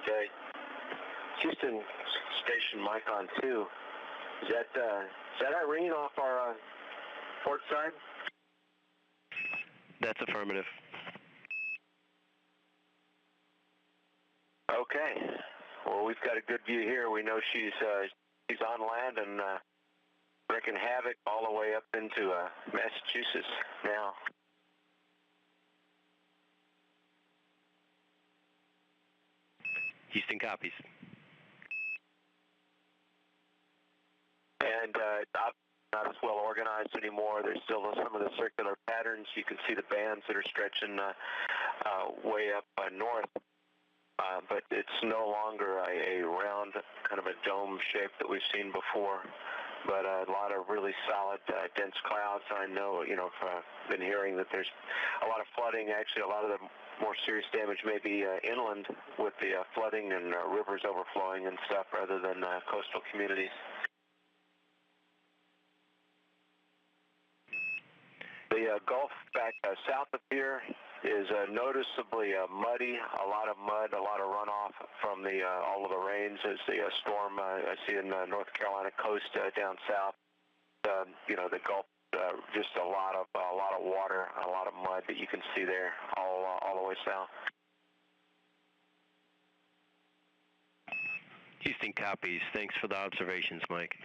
Okay. Houston station mic on 2. Is that Irene off our port side? That's affirmative. Okay. Well, we've got a good view here. We know she's on land and wreaking havoc all the way up into Massachusetts now. Houston copies. And not as well organized anymore. There's still some of the circular patterns. You can see the bands that are stretching way up north. But it's no longer a round, kind of a dome shape that we've seen before. But a lot of really solid, dense clouds. I know, I've been hearing that there's a lot of flooding. Actually, a lot of the more serious damage may be inland with the flooding and rivers overflowing and stuff rather than coastal communities. The Gulf back south of here is noticeably muddy, a lot of mud, a lot of runoff from all of the rains as the storm I see in the North Carolina coast down south. The Gulf, just a lot of water, a lot of mud that you can see there all the way south. Houston copies. Thanks for the observations, Mike.